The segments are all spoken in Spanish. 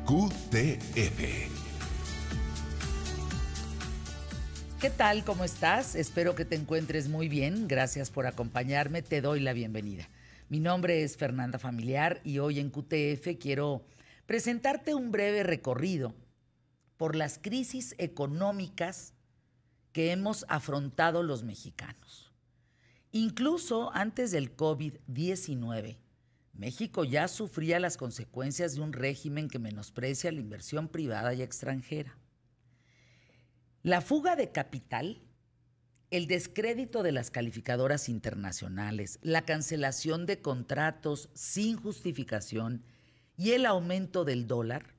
QTF. ¿Qué tal? ¿Cómo estás? Espero que te encuentres muy bien. Gracias por acompañarme. Te doy la bienvenida. Mi nombre es Fernanda Familiar y hoy en QTF quiero presentarte un breve recorrido por las crisis económicas que hemos afrontado los mexicanos. Incluso antes del COVID-19, México ya sufría las consecuencias de un régimen que menosprecia la inversión privada y extranjera. La fuga de capital, el descrédito de las calificadoras internacionales, la cancelación de contratos sin justificación y el aumento del dólar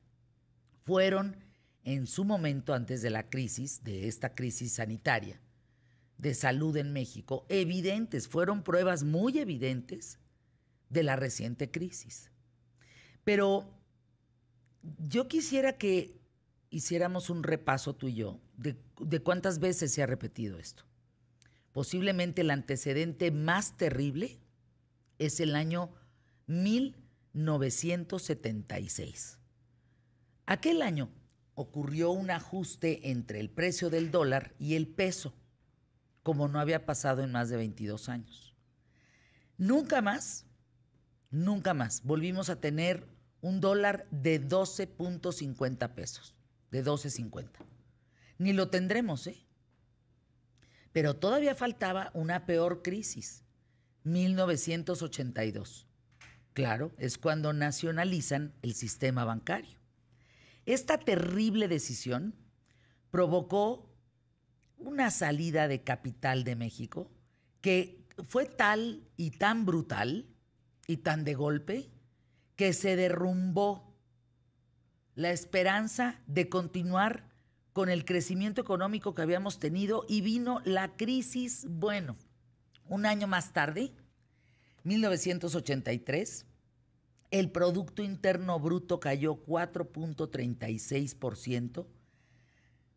fueron, en su momento antes de la crisis, de esta crisis sanitaria, de salud en México, evidentes, fueron pruebas muy evidentes de la reciente crisis. Pero yo quisiera que hiciéramos un repaso tú y yo de cuántas veces se ha repetido esto. Posiblemente el antecedente más terrible es el año 1976. Aquel año ocurrió un ajuste entre el precio del dólar y el peso, como no había pasado en más de 22 años. Nunca más volvimos a tener un dólar de 12.50 pesos, de 12.50. Ni lo tendremos, ¿eh? Pero todavía faltaba una peor crisis, 1982. Claro, es cuando nacionalizan el sistema bancario. Esta terrible decisión provocó una salida de capital de México que fue tal y tan brutal y tan de golpe que se derrumbó la esperanza de continuar con el crecimiento económico que habíamos tenido y vino la crisis. Bueno, un año más tarde, 1983, el Producto Interno Bruto cayó 4.36%,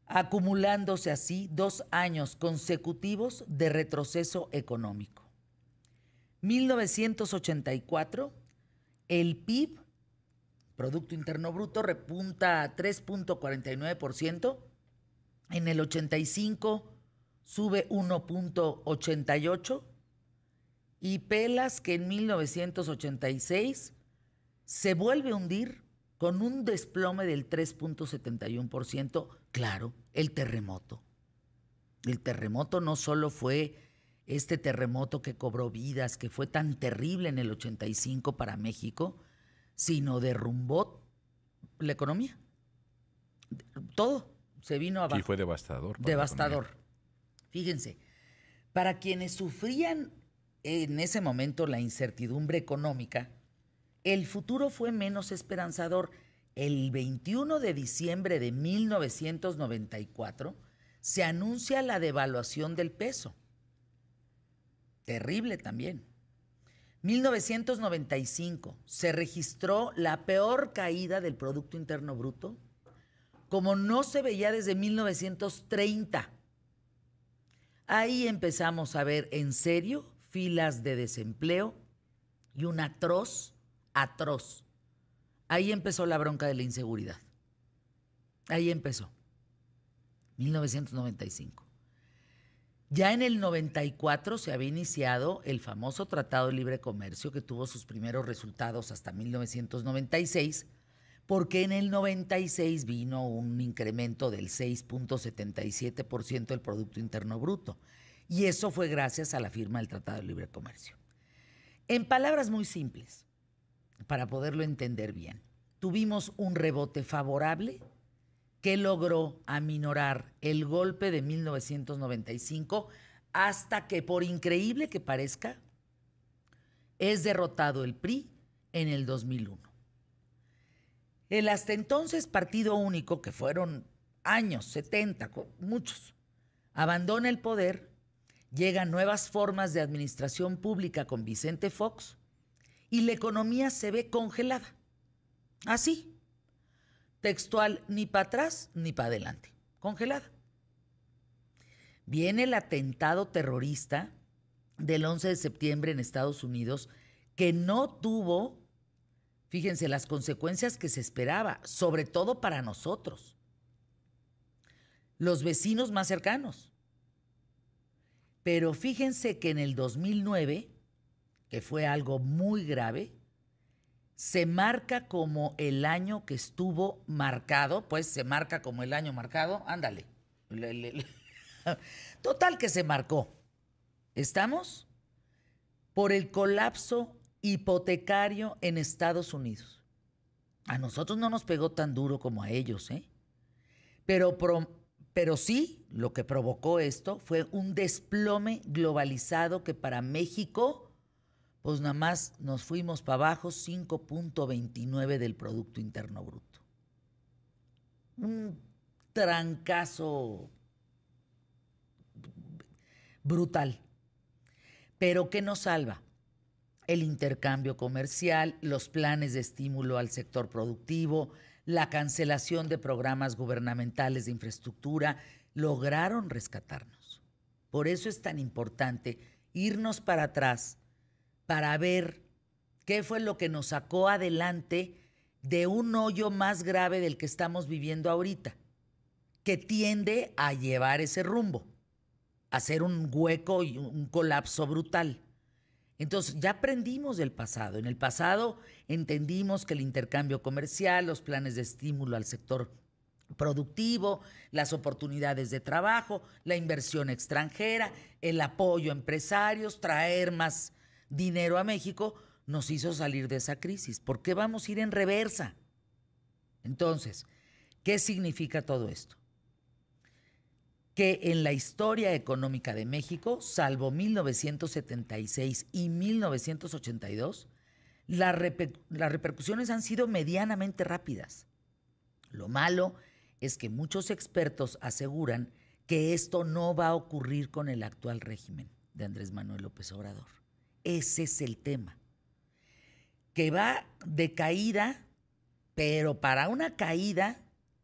acumulándose así 2 años consecutivos de retroceso económico. 1984, el PIB, Producto Interno Bruto, repunta a 3.49%, en el 85 sube 1.88% y pelas que en 1986 se vuelve a hundir con un desplome del 3.71%. Claro, el terremoto. El terremoto no solo fue este terremoto que cobró vidas, que fue tan terrible en el 85 para México, sino derrumbó la economía. Todo se vino abajo. Sí, fue devastador. Devastador. Fíjense, para quienes sufrían en ese momento la incertidumbre económica, el futuro fue menos esperanzador. El 21 de diciembre de 1994 se anuncia la devaluación del peso. Terrible también. 1995 se registró la peor caída del Producto Interno Bruto, como no se veía desde 1930. Ahí empezamos a ver en serio filas de desempleo y un atroz. Ahí empezó la bronca de la inseguridad. Ahí empezó. 1995. Ya en el 94 se había iniciado el famoso Tratado de Libre Comercio que tuvo sus primeros resultados hasta 1996, porque en el 96 vino un incremento del 6.77% del Producto Interno Bruto. Y eso fue gracias a la firma del Tratado de Libre Comercio. En palabras muy simples, para poderlo entender bien, tuvimos un rebote favorable que logró aminorar el golpe de 1995 hasta que, por increíble que parezca, es derrotado el PRI en el 2001. El hasta entonces partido único, que fueron años, 70, muchos, abandona el poder, llegan nuevas formas de administración pública con Vicente Fox y la economía se ve congelada. Así. Textual, ni para atrás ni para adelante, congelada. Viene el atentado terrorista del 11 de septiembre en Estados Unidos, que no tuvo Fíjense las consecuencias que se esperaba, sobre todo para nosotros, los vecinos más cercanos. Pero fíjense que en el 2009, que fue algo muy grave, se marca como el año que estuvo marcado, pues se marca como el año marcado, ándale. Total que se marcó. ¿Estamos? Por el colapso hipotecario en Estados Unidos. A nosotros no nos pegó tan duro como a ellos, ¿eh? Pero sí, lo que provocó esto fue un desplome globalizado que para México, pues nada más nos fuimos para abajo 5.29 del Producto Interno Bruto. Un trancazo brutal. ¿Pero qué nos salva? El intercambio comercial, los planes de estímulo al sector productivo, la cancelación de programas gubernamentales de infraestructura, lograron rescatarnos. Por eso es tan importante irnos para atrás para ver qué fue lo que nos sacó adelante de un hoyo más grave del que estamos viviendo ahorita, que tiende a llevar ese rumbo, a ser un hueco y un colapso brutal. Entonces, ya aprendimos del pasado. En el pasado entendimos que el intercambio comercial, los planes de estímulo al sector productivo, las oportunidades de trabajo, la inversión extranjera, el apoyo a empresarios, traer más dinero a México, nos hizo salir de esa crisis. ¿Por qué vamos a ir en reversa? Entonces, ¿qué significa todo esto? Que en la historia económica de México, salvo 1976 y 1982, las repercusiones han sido medianamente rápidas. Lo malo es que muchos expertos aseguran que esto no va a ocurrir con el actual régimen de Andrés Manuel López Obrador. Ese es el tema. Que va de caída, pero para una caída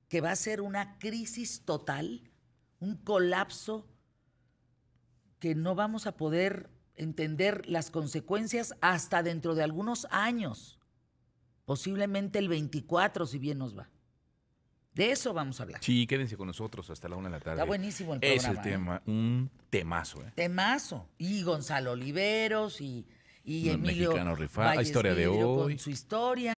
que va a ser una crisis total, un colapso que no vamos a poder entender las consecuencias hasta dentro de algunos años, posiblemente el 24, si bien nos va. De eso vamos a hablar. Sí, quédense con nosotros hasta la 1 de la tarde. Está buenísimo el programa. Es el tema, un temazo. Temazo. Y Gonzalo Oliveros y Los Emilio mexicanos Valles historia de Vidrio hoy. con su historia.